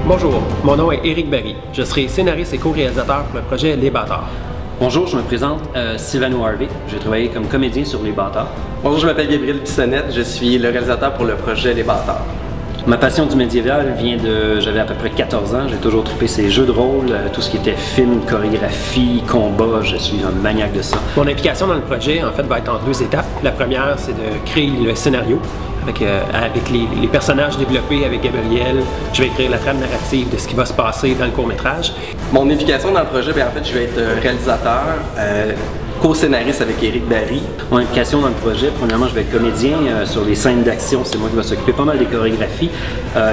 Bonjour, mon nom est Éric Barry. Je serai scénariste et co-réalisateur pour le projet Les Bâtards. Bonjour, je me présente Sylvano Harvey. J'ai travaillé comme comédien sur Les Bâtards. Bonjour, je m'appelle Gabriel Bissonnette. Je suis le réalisateur pour le projet Les Bâtards. Ma passion du médiéval vient de... J'avais à peu près 14 ans. J'ai toujours trippé ces jeux de rôle, tout ce qui était film, chorégraphie, combat. Je suis un maniaque de ça. Mon implication dans le projet, en fait, va être en 2 étapes. La première, c'est de créer le scénario avec les personnages développés avec Gabriel. Je vais écrire la trame narrative de ce qui va se passer dans le court-métrage. Mon implication dans le projet, en fait, je vais être réalisateur, co-scénariste avec Éric Barry. Mon implication dans le projet, premièrement, je vais être comédien sur les scènes d'action. C'est moi qui vais s'occuper pas mal des chorégraphies,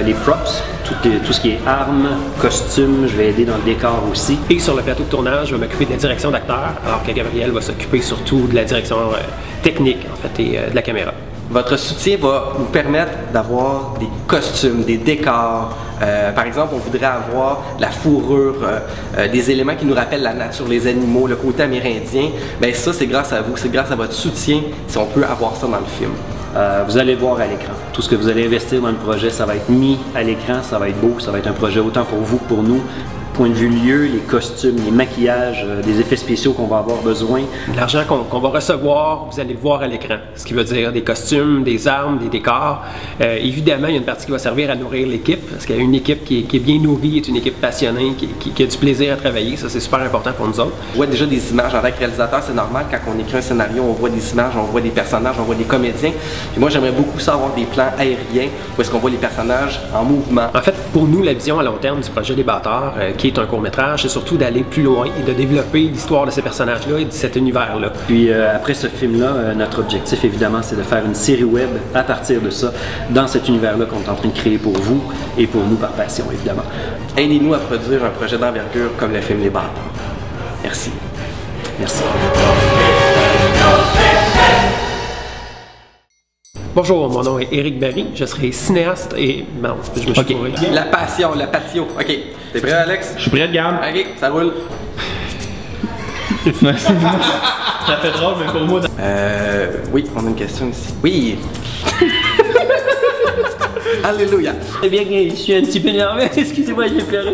les props, tout ce qui est armes, costumes. Je vais aider dans le décor aussi. Et sur le plateau de tournage, je vais m'occuper de la direction d'acteur, alors que Gabriel va s'occuper surtout de la direction technique, en fait, et de la caméra. Votre soutien va nous permettre d'avoir des costumes, des décors. Par exemple, on voudrait avoir la fourrure, des éléments qui nous rappellent la nature, les animaux, le côté amérindien. Bien ça, c'est grâce à vous, c'est grâce à votre soutien si on peut avoir ça dans le film. Vous allez voir à l'écran. Tout ce que vous allez investir dans le projet, ça va être mis à l'écran, ça va être beau, ça va être un projet autant pour vous que pour nous. Point de vue lieu, les costumes, les maquillages, des effets spéciaux qu'on va avoir besoin. L'argent qu'on va recevoir, vous allez le voir à l'écran. Ce qui veut dire des costumes, des armes, des décors. Évidemment, il y a une partie qui va servir à nourrir l'équipe, parce qu'il y a une équipe qui est bien nourrie, est une équipe passionnée, qui a du plaisir à travailler. Ça, c'est super important pour nous autres. On voit déjà des images en tant que réalisateur, c'est normal. Quand on écrit un scénario, on voit des images, on voit des personnages, on voit des comédiens. Puis moi, j'aimerais beaucoup ça avoir des plans aériens où est-ce qu'on voit les personnages en mouvement. En fait, pour nous, la vision à long terme du projet Les Bâtards, qui est un court-métrage, c'est surtout d'aller plus loin et de développer l'histoire de ces personnages-là et de cet univers-là. Puis après ce film-là, notre objectif, évidemment, c'est de faire une série web à partir de ça, dans cet univers-là qu'on est en train de créer pour vous et pour nous par passion, évidemment. Aidez-nous à produire un projet d'envergure comme le film Les Bâtards. Merci. Merci. Bonjour, mon nom est Éric Barry, je serai cinéaste et... Bon, je me suis fourré. La passion, la patio. OK. T'es prêt, Alex? Je suis prêt, Gab. OK, ça roule. Ça fait drôle, mais pour moi... Oui, on a une question ici. Oui! Alléluia! Eh bien, je suis un petit peu nerveux, excusez-moi, j'ai pleuré.